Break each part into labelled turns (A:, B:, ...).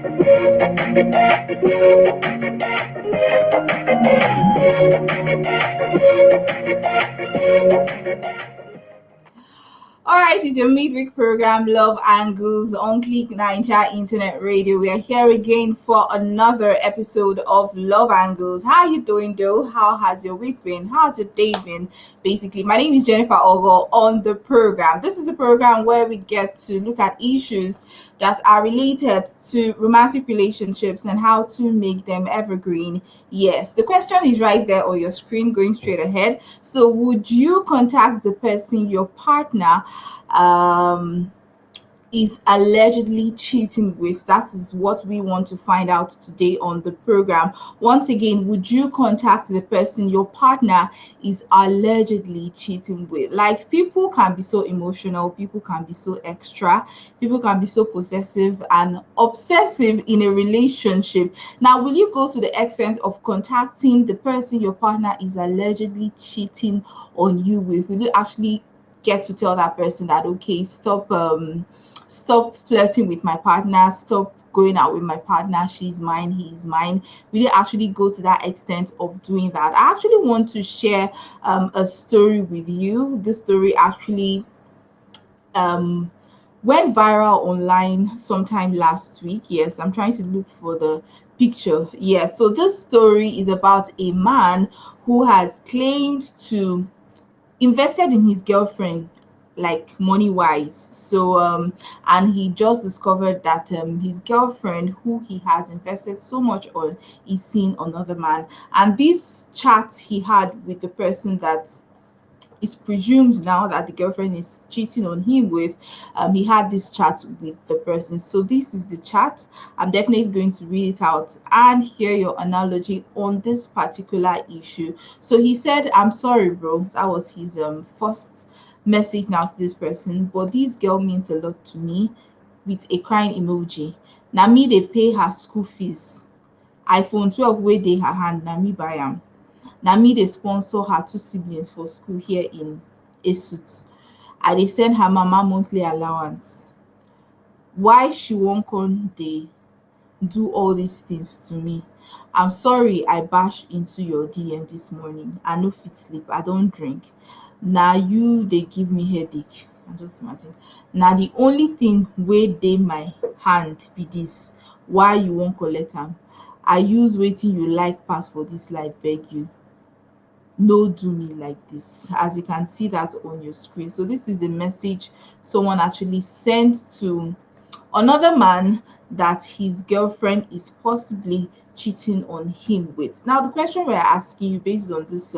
A: All right, it's your midweek program, Love Angles, on Click Niger Internet Radio. We are here again for another episode of Love Angles. How are you doing, though? How has your week been? How's your day been? Basically, my name is Jennifer Ogo on the program. This is a program where we get to look at issues that are related to romantic relationships and how to make them evergreen. Yes, the question is right there on your screen, going straight ahead. So, would you contact the person, your partner, um is allegedly cheating with? That is what we want to find out today on the program. Once again, would you contact the person your partner is allegedly cheating with? Like, people can be so emotional, people can be so extra, people can be so possessive and obsessive in a relationship. Now, will you go to the extent of contacting the person your partner is allegedly cheating on you with? Will you actually get to tell that person that, okay, stop flirting with my partner, stop going out with my partner, she's mine, he's mine? Will you actually go to that extent of doing that? I actually want to share a story with you. This story actually um went viral online sometime last week. Yes, I'm trying to look for the picture. Yes, so this story is about a man who has claimed to invested in his girlfriend, like money wise. So and he just discovered that his girlfriend, who he has invested so much on, is seeing another man. And this chat he had with the person that is presumed now that the girlfriend is cheating on him with, he had this chat with the person. So this is the chat. I'm definitely going to read it out and hear your analogy on this particular issue. So he said, "I'm sorry, bro." That was his first message now to this person. "But this girl means a lot to me," with a crying emoji. "Na me dey pay her school fees. iPhone 12 wey dey her hand, na me buy am. Na me dey sponsor her two siblings for school here in Esut. I dey send her mama monthly allowance. Why she wan come dey do all these things to me? I'm sorry I bash into your DM this morning. I no fit sleep. I don drink. Na you dey give me headache." And just imagine. "Na the only thing wey dey my hand be this. Why you wan collect am? I use wetin you like pass for this life beg you. No do me like this." As you can see that on your screen. So this is the message someone actually sent to another man that his girlfriend is possibly cheating on him with. Now, the question we're asking you based on this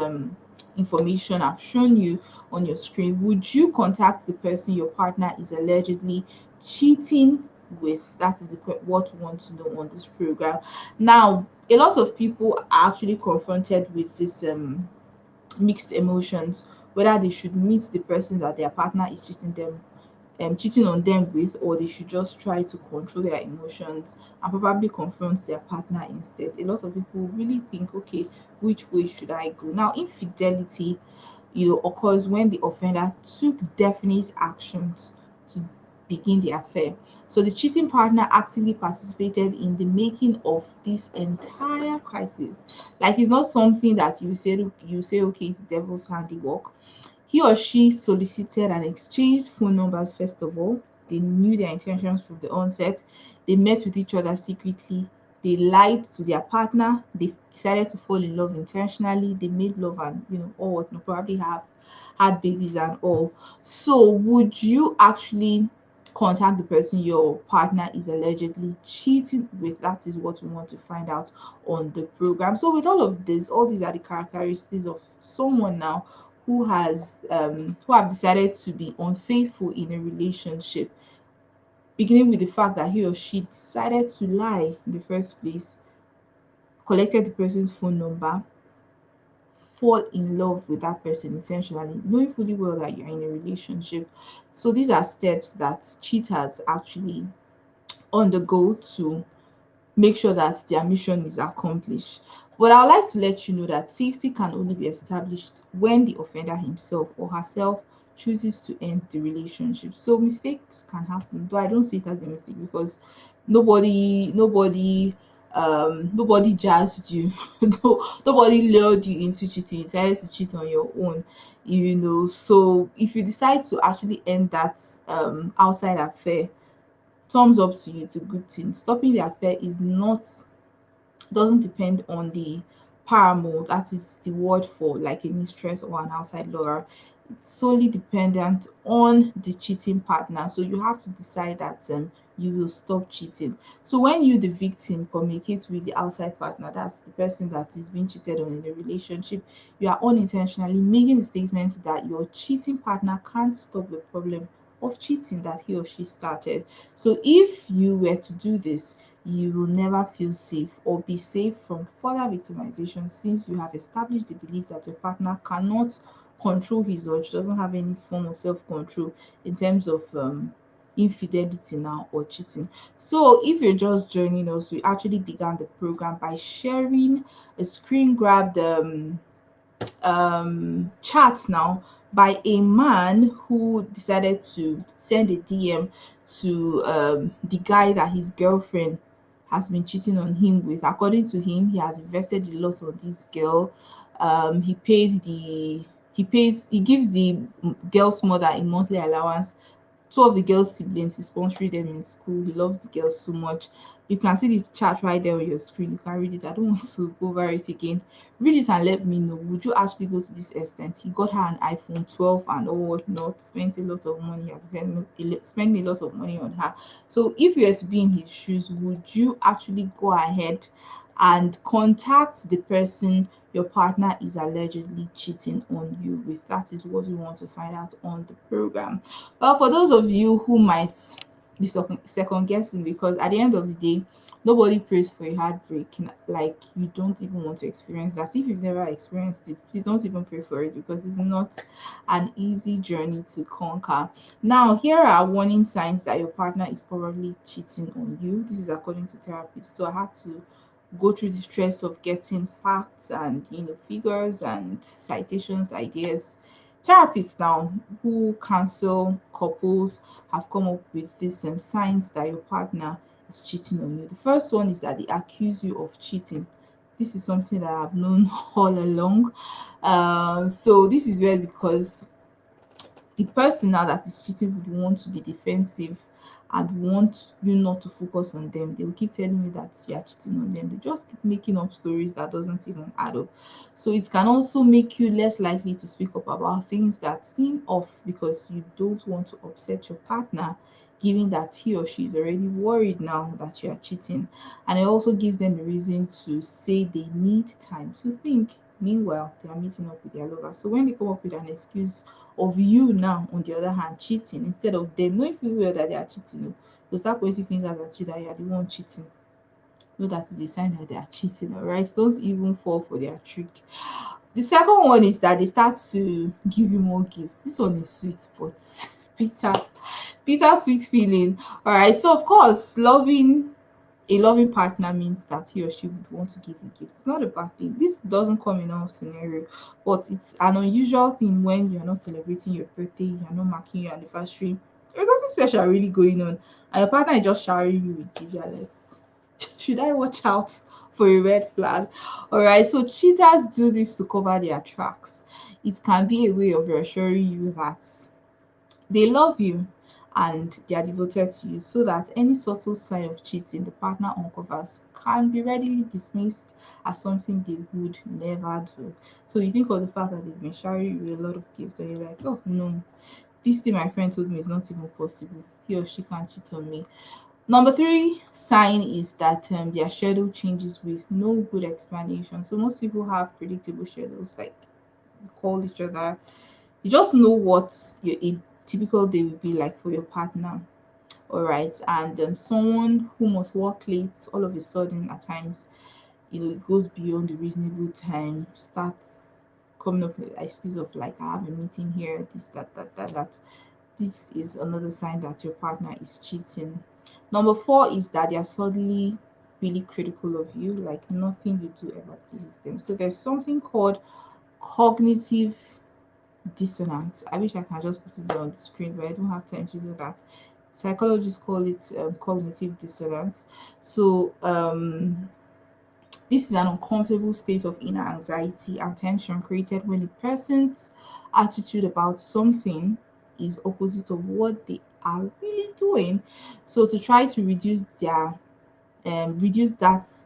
A: information I've shown you on your screen: would you contact the person your partner is allegedly cheating with? That is what we want to know on this program. Now, a lot of people are actually confronted with this mixed emotions, whether they should meet the person that their partner is cheating on them with, or they should just try to control their emotions and probably confront their partner instead. A lot of people really think, okay, which way should I go? Now, infidelity, occurs when the offender took definite actions to begin the affair. So the cheating partner actively participated in the making of this entire crisis. Like, it's not something that you say, okay, it's the devil's handiwork. He or she solicited and exchanged phone numbers first of all. They knew their intentions from the onset. They met with each other secretly. They lied to their partner. They decided to fall in love intentionally. They made love and all what probably have had babies and all. So would you actually contact the person your partner is allegedly cheating with? That is what we want to find out on the program. So with all of this, all these are the characteristics of someone now who have decided to be unfaithful in a relationship, beginning with the fact that he or she decided to lie in the first place, collected the person's phone number, fall in love with that person intentionally, knowing fully well that you're in a relationship. So these are steps that cheaters actually undergo to make sure that their mission is accomplished. But I would like to let you know that safety can only be established when the offender himself or herself chooses to end the relationship. So mistakes can happen, but I don't see it as a mistake because nobody jazzed you. No, nobody lured you into cheating. You decided to cheat on your own, so if you decide to actually end that outside affair, thumbs up to you. It's a good thing. Stopping the affair is not doesn't depend on the paramour, that is the word for like a mistress or an outside lover. It's solely dependent on the cheating partner. So you have to decide that you will stop cheating. So when you, the victim, communicates with the outside partner, that's the person that is being cheated on in the relationship, you are unintentionally making the statement that your cheating partner can't stop the problem of cheating that he or she started. So if you were to do this, you will never feel safe or be safe from further victimization, since you have established the belief that your partner cannot control his urge, doesn't have any form of self-control in terms of infidelity now or cheating. So if you're just joining us, we actually began the program by sharing a screen grabbed chat now by a man who decided to send a DM to the guy that his girlfriend has been cheating on him with. According to him, he has invested a lot on this girl. He paid the he gives the girl's mother a monthly allowance. Two of the girl's siblings, is sponsoring them in school. He loves the girls so much. You can see the chat right there on your screen. You can read it. I don't want to go over it again. Read it and let me know. Would you actually go to this extent? He got her an iPhone 12 and all whatnot. Spent a lot of money. Spending a lot of money on her. So if you were to be in his shoes, would you actually go ahead and contact the person your partner is allegedly cheating on you with? That is what we want to find out on the program. Well, for those of you who might be second guessing, because at the end of the day, nobody prays for a heartbreak. Like, you don't even want to experience that. If you've never experienced it, please don't even pray for it, because it's not an easy journey to conquer. Now, here are warning signs that your partner is probably cheating on you. This is according to therapists. So I had to go through the stress of getting facts and figures and citations, ideas. Therapists now who counsel couples have come up with these signs that your partner is cheating on you. The first one is that they accuse you of cheating. This is something that I've known all along. So this is where, because the person now that is cheating would want to be defensive and want you not to focus on them. They will keep telling you that you are cheating on them. They just keep making up stories that doesn't even add up. So it can also make you less likely to speak up about things that seem off, because you don't want to upset your partner, given that he or she is already worried now that you are cheating. And it also gives them a reason to say they need time to think. Meanwhile, they are meeting up with their lover. So when they come up with an excuse of you now, on the other hand, cheating, instead of them knowing full well that they are cheating, they'll start pointing fingers at you that you are the one cheating. No, that is a sign that they are cheating. All right, don't even fall for their trick. The second one is that they start to give you more gifts. This one is sweet, but bitter, sweet feeling. All right, so of course, a loving partner means that he or she would want to give you gifts. It's not a bad thing. This doesn't come in all scenario, but it's an unusual thing when you're not celebrating your birthday, you're not marking your anniversary. There's nothing special really going on, and your partner is just showering you with gifts. You're like, should I watch out for a red flag? All right, so cheaters do this to cover their tracks. It can be a way of reassuring you that they love you and they are devoted to you, so that any subtle sign of cheating the partner uncovers can be readily dismissed as something they would never do. So you think of the fact that they've been showering you a lot of gifts, and you're like, oh no, this thing my friend told me is not even possible. He or she can't cheat on me. Number three sign is that their schedule changes with no good explanation. So most people have predictable schedules, like you call each other, you just know what a typical day will be like for your partner. All right, and someone who must work late, all of a sudden at times, it goes beyond the reasonable time, starts coming up with excuse of like, I have a meeting here, this, that. This is another sign that your partner is cheating. Number four is that they are suddenly really critical of you, like nothing you do ever pleases them. So there's something called cognitive dissonance. I wish I can just put it on the screen, but I don't have time to do that. Psychologists call it cognitive dissonance. So this is an uncomfortable state of inner anxiety and tension created when a person's attitude about something is opposite of what they are really doing. So to try to reduce that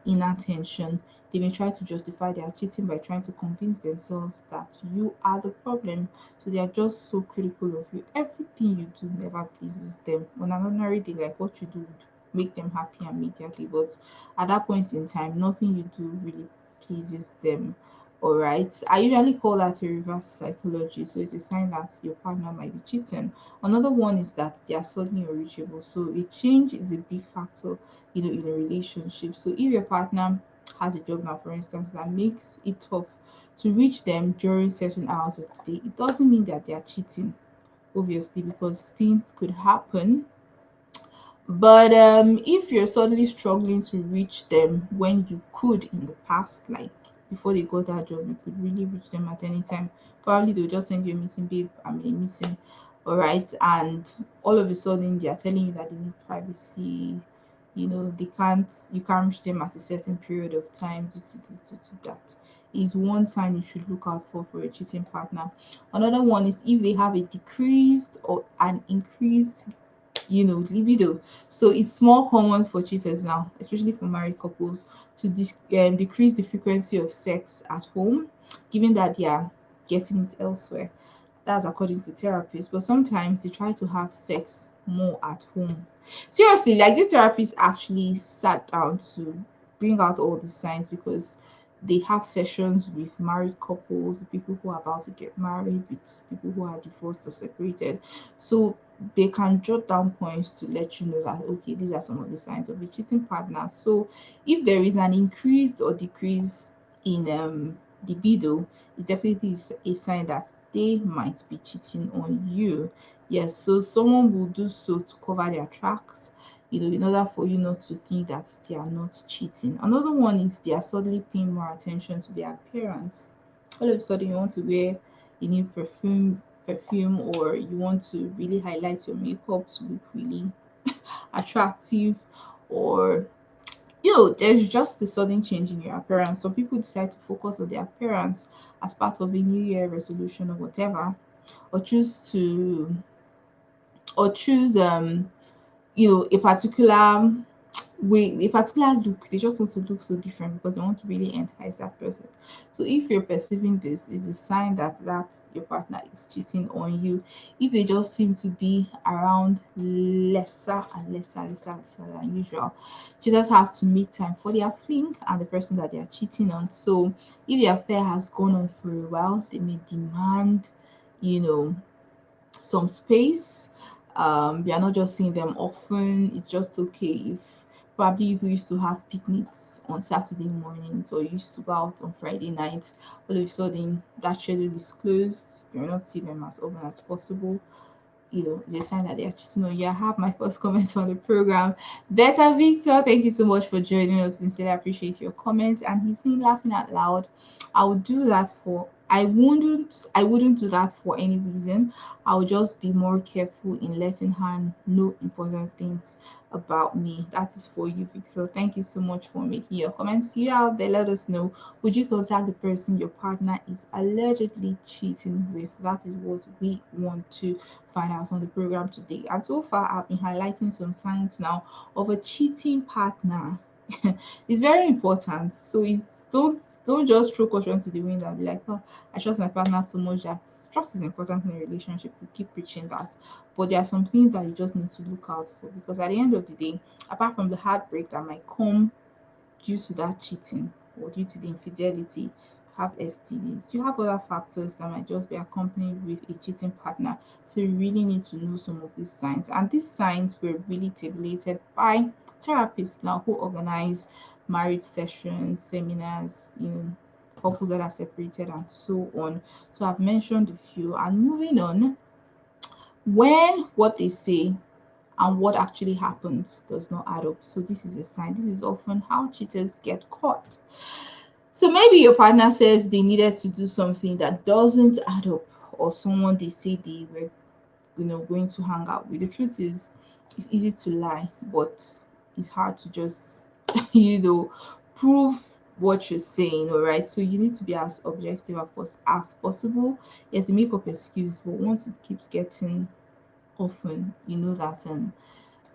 A: inner tension, they may try to justify their cheating by trying to convince themselves that you are the problem. So they are just so critical of you. Everything you do never pleases them. On an ordinary day, like what you do would make them happy immediately, but at that point in time, nothing you do really pleases them. All right. I usually call that a reverse psychology. So it's a sign that your partner might be cheating. Another one is that they are suddenly unreachable. So a change is a big factor, in a relationship. So if your partner has a job now, for instance, that makes it tough to reach them during certain hours of the day, it doesn't mean that they are cheating, obviously, because things could happen. But if you're suddenly struggling to reach them when you could in the past, like before they got that job, you could really reach them at any time. Probably they'll just send you a meeting, babe. I'm in a meeting, all right. And all of a sudden, they are telling you that they need privacy. You can't reach them at a certain period of time due to this, due to that. Is one sign you should look out for a cheating partner. Another one is if they have a decreased or an increased libido. So it's more common for cheaters now, especially for married couples, to decrease the frequency of sex at home, given that they are getting it elsewhere. That's according to therapists. But sometimes they try to have sex more at home. Seriously, like this therapist actually sat down to bring out all the signs because they have sessions with married couples, people who are about to get married, with people who are divorced or separated. So they can jot down points to let you know that okay, these are some of the signs of a cheating partner. So if there is an increase or decrease in libido, it's definitely a sign that they might be cheating on you. Yes, so someone will do so to cover their tracks, in order for you not to think that they are not cheating. Another one is they are suddenly paying more attention to their appearance. All of a sudden, you want to wear a new perfume, or you want to really highlight your makeup to look really attractive, or there's just a sudden change in your appearance. Some people decide to focus on their appearance as part of a new year resolution or whatever, or choose a particular way, a particular look. They just want to look so different because they want to really entice that person. So if you're perceiving this, is a sign that your partner is cheating on you. If they just seem to be around lesser and lesser than usual, cheaters have to make time for their fling and the person that they are cheating on. So if the affair has gone on for a while, they may demand you know some space. We are not just seeing them often. It's just okay if probably you used to have picnics on Saturday mornings or you used to go out on Friday nights. All of a sudden, that schedule is closed. You're not seeing them as often as possible. It's a sign that they are cheating on you. I have my first comment on the program. Better Victor, thank you so much for joining us. Sincerely appreciate your comments. And he's been laughing out loud. I wouldn't do that for any reason. I would just be more careful in letting her know important things about me. That is for you, Victor. Thank you so much for making your comments. You out there, let us know. Would you contact the person your partner is allegedly cheating with? That is what we want to find out on the program today. And so far, I've been highlighting some signs now of a cheating partner. It's very important. So don't just throw caution to the wind and be like, oh, I trust my partner so much that trust is important in a relationship. We keep preaching that. But there are some things that you just need to look out for because at the end of the day, apart from the heartbreak that might come due to that cheating or due to the infidelity, have STDs. You have other factors that might just be accompanied with a cheating partner. So you really need to know some of these signs. And these signs were really tabulated by therapists now who organize marriage sessions, seminars, couples that are separated and so on. So I've mentioned a few. And moving on, when what they say and what actually happens does not add up. So this is a sign. This is often how cheaters get caught. So maybe your partner says they needed to do something that doesn't add up or someone they say they were going to hang out with. The truth is, it's easy to lie, but it's hard to just you know prove what you're saying. All right, so you need to be as objective as possible. Yes, they make up excuses, but once it keeps getting often, you know that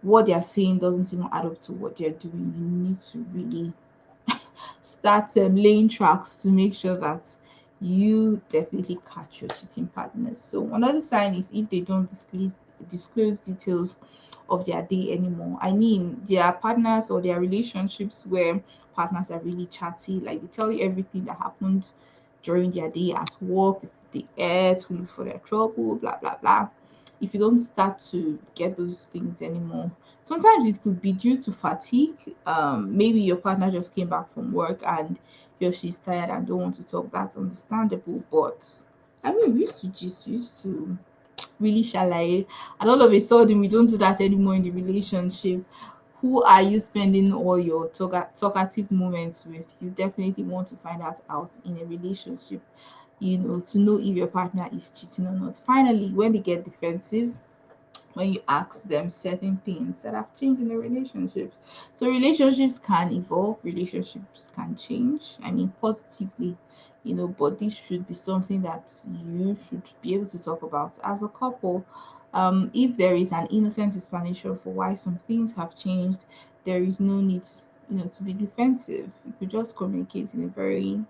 A: what they're saying doesn't even add up to what they're doing. You need to really start laying tracks to make sure that you definitely catch your cheating partners. So another sign is if they don't disclose details of their day anymore. I mean, their partners or their relationships where partners are really chatty, like they tell you everything that happened during their day at work, if they ate, who looked for their trouble, blah blah blah. If you don't start to get those things anymore, sometimes it could be due to fatigue. Maybe your partner just came back from work and she's tired and don't want to talk. That's understandable. But I mean, we used to just used to really shallow, and all of a sudden we don't do that anymore in the relationship. Who are you spending all your talkative moments with? You definitely want to find that out in a relationship, to know if your partner is cheating or not. Finally, when they get defensive, when you ask them certain things that have changed in a relationship. So relationships can evolve, relationships can change. I mean, positively, but this should be something that you should be able to talk about as a couple. If there is an innocent explanation for why some things have changed, there is no need, to be defensive. You could just communicate in a very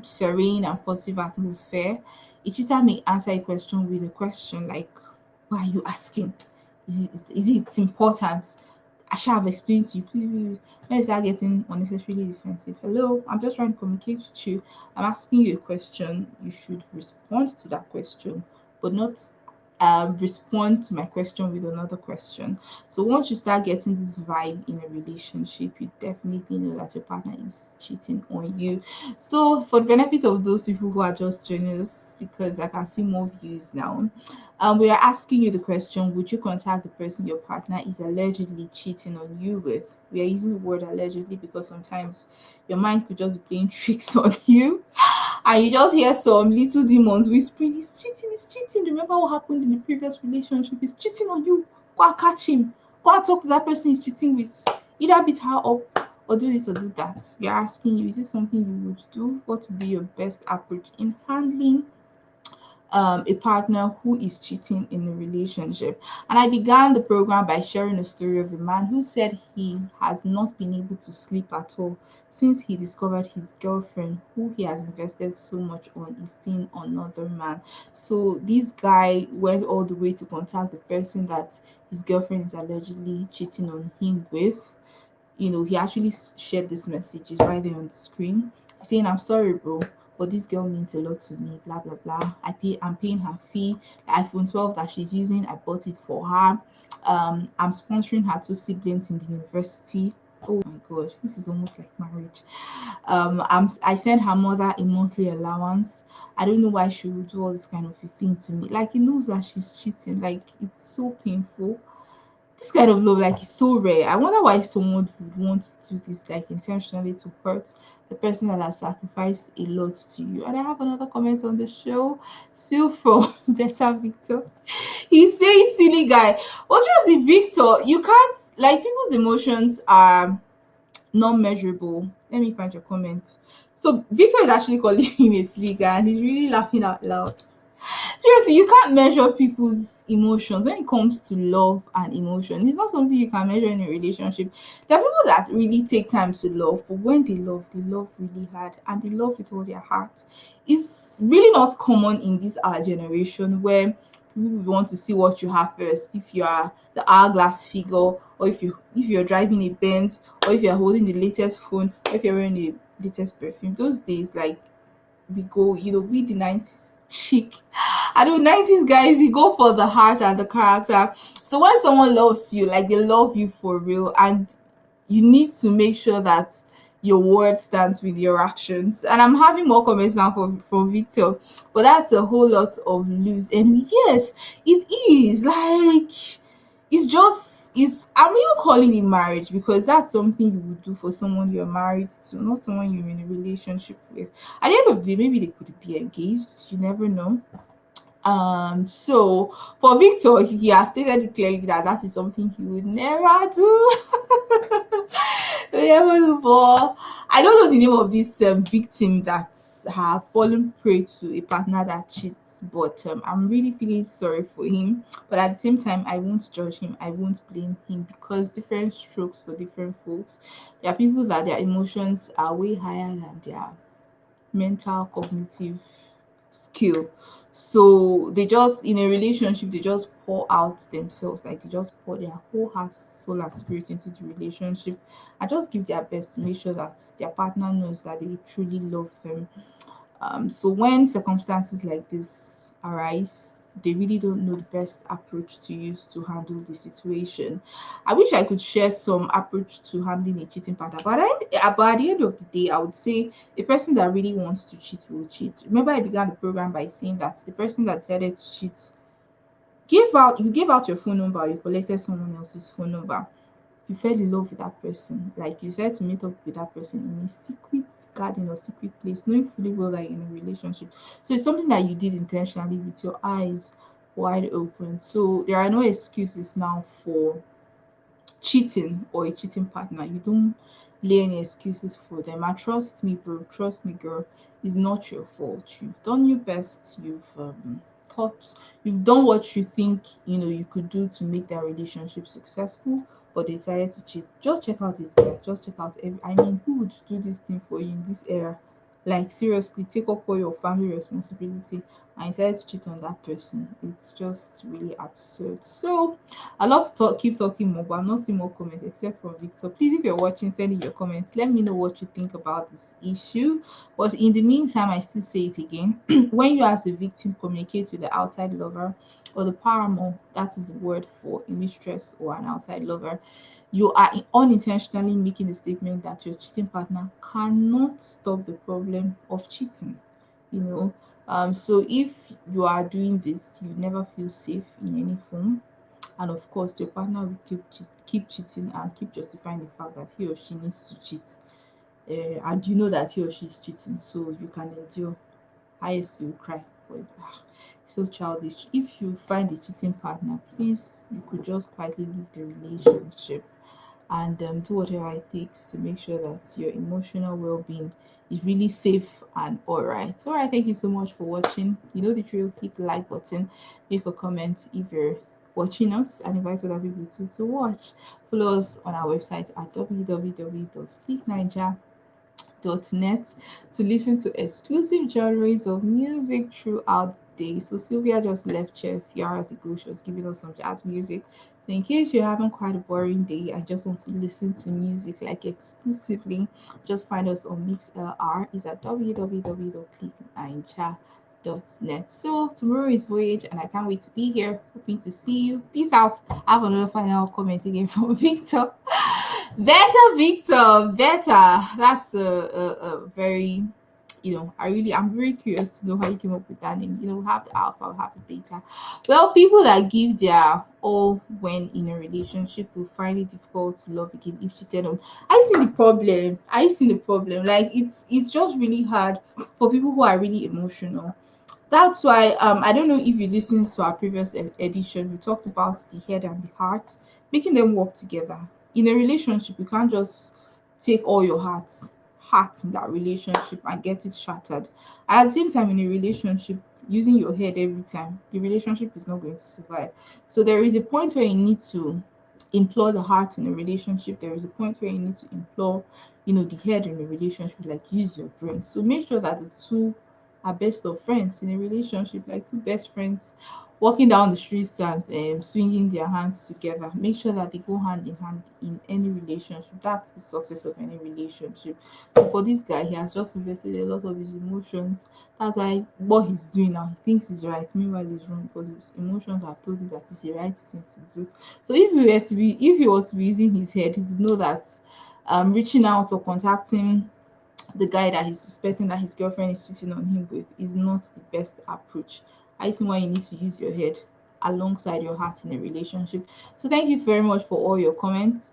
A: serene and positive atmosphere. A cheater may answer a question with a question like, why are you asking? Is it important? I shall have explained to you. Please, when you start getting unnecessarily defensive, hello, I'm just trying to communicate with you. I'm asking you a question. You should respond to that question, but not respond to my question with another question. So once you start getting this vibe in a relationship, you definitely know that your partner is cheating on you. So for the benefit of those people who are just joining us, because I can see more views now, we are asking you the question: would you contact the person your partner is allegedly cheating on you with? We are using the word allegedly because sometimes your mind could just be playing tricks on you, and you just hear some little demons whispering, "He's cheating, he's cheating. Remember what happened in the previous relationship? He's cheating on you. Go and catch him. Go and talk to that person he's cheating with. Either beat her up or do this or do that." We are asking you, is this something you would do? What would be your best approach in handling a partner who is cheating in a relationship? And I began the program by sharing a story of a man who said he has not been able to sleep at all since he discovered his girlfriend, who he has invested so much on, is seeing another man. So this guy went all the way to contact the person that his girlfriend is allegedly cheating on him with. He actually shared this message, it's right there on the screen, saying, "I'm sorry, bro, but this girl means a lot to me, blah blah blah. I'm paying her fee. The iPhone 12 that she's using, I bought it for her. I'm sponsoring her two siblings in the university. Oh my god, this is almost like marriage. I send her mother a monthly allowance. I don't know why she would do all this kind of a thing to me. Like, he knows that she's cheating. Like, it's so painful. This kind of love, like, is so rare. I wonder why someone would want to do this, like, intentionally to hurt the person that has sacrificed a lot to you. And I have another comment on the show, still from Better Victor. He's saying, "Silly guy." But seriously, Victor, you can't, like, people's emotions are not measurable. Let me find your comment. So Victor is actually calling him a silly guy, and he's really laughing out loud. Seriously, you can't measure people's emotions when it comes to love and emotion. It's not something you can measure in a relationship. There are people that really take time to love, but when they love really hard and they love with all their heart. It's really not common in this our generation where people want to see what you have first. If you are the hourglass figure, or if you're driving a Benz, or if you're holding the latest phone, or if you're wearing the latest perfume. Those days, like, we go, we the 90s chick. I know 90s guys, we go for the heart and the character. So when someone loves you, like, they love you for real, and you need to make sure that your word stands with your actions. And I'm having more comments now from Victor, but that's a whole lot of loose. And yes, it is like, it's just is I'm even calling it marriage because that's something you would do for someone you're married to, not someone you're in a relationship with. At the end of the day, maybe they could be engaged. You never know. So for Victor, he has stated it clearly that that is something he would never do. Never do. But I don't know the name of this victim that have fallen prey to a partner that cheats. But I'm really feeling sorry for him. But at the same time, I won't judge him. I won't blame him because different strokes for different folks. There are people that their emotions are way higher than their mental cognitive skill. So they just in a relationship they just pour out themselves, like they just pour their whole heart, soul and spirit into the relationship and just give their best to make sure that their partner knows that they truly love them. So when circumstances like this arise, they really don't know the best approach to use to handle the situation. I wish I could share some approach to handling a cheating partner, but at the end of the day, I would say the person that really wants to cheat will cheat. Remember, I began the program by saying that the person that decided to cheat gave out your phone number, you collected someone else's phone number, you fell in love with that person, like you decided to meet up with that person in a secret garden or secret place, knowing fully well that you're in a relationship. So it's something that you did intentionally with your eyes wide open. So there are no excuses now for cheating or a cheating partner. You don't lay any excuses for them. And trust me, bro, trust me, girl, it's not your fault. You've done your best. Thought you've done what you think you could do to make that relationship successful, but they decided to cheat. Just check out this guy. Just check out every. I mean, who would do this thing for you in this era? Like seriously, take up all your family responsibility and decide to cheat on that person. It's just really absurd. So I love to keep talking more, but I'm not seeing more comments except from Victor. Please, if you're watching, send in your comments. Let me know what you think about this issue. But in the meantime, I still say it again. When you, as the victim, communicate with the outside lover or the paramour, that is the word for a mistress or an outside lover, you are unintentionally making a statement that your cheating partner cannot stop the problem of cheating. You know, so if you are doing this, you never feel safe in any form, and of course your partner will keep cheating and keep justifying the fact that he or she needs to cheat, and you know that he or she is cheating, so you can endure. Highest you will cry, but so childish. If you find a cheating partner, please, you could just quietly leave the relationship and do whatever it takes to make sure that your emotional well-being is really safe and all right. Thank you so much for watching. You know the drill. Hit the like button, make a comment if you're watching us, and invite other people to watch. Follow us on our website at www.clickniger.net to listen to exclusive genres of music throughout the day. So Sylvia just left here a few hours ago. She was giving us some jazz music. So in case you're having quite a boring day and just want to listen to music like exclusively, just find us on MixLR. Is at www.clickniger.net. So tomorrow is Voyage and I can't wait to be here. Hoping to see you. Peace out. I have another final comment again from Victor. Better, Victor, better. That's a very, I'm very curious to know how you came up with that name. We have the alpha, we have the beta. Well, people that give their all when in a relationship will find it difficult to love again if cheated on. I see the problem. I see the problem. Like it's just really hard for people who are really emotional. That's why I don't know if you listened to our previous edition. We talked about the head and the heart, making them work together. In a relationship, you can't just take all your heart in that relationship and get it shattered. At the same time, in a relationship, using your head every time, the relationship is not going to survive. So there is a point where you need to implore the heart in a relationship. There is a point where you need to implore, the head in a relationship, like use your brain. So make sure that the two are best of friends in a relationship, like two best friends walking down the streets and swinging their hands together. Make sure that they go hand in hand in any relationship. That's the success of any relationship. So for this guy, he has just invested a lot of his emotions. That's why what he's doing now, he thinks is right. Meanwhile, he's wrong because his emotions have told him that it's the right thing to do. So if he was to be using his head, he would know that reaching out or contacting the guy that he's suspecting that his girlfriend is cheating on him with is not the best approach. I see why you need to use your head. alongside your heart in a relationship. So thank you very much for all your comments.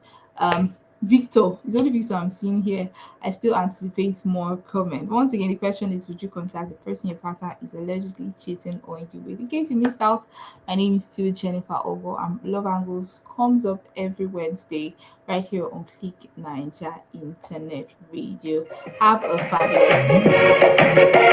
A: Victor, it's only Victor I'm seeing here. I still anticipate more comment. Once again, the question is, would you contact the person your partner is allegedly cheating on you with? In case you missed out, my name is still Jennifer Ogo, and Love Angles comes up every Wednesday right here on Click Niger Internet Radio. Have a fabulous day.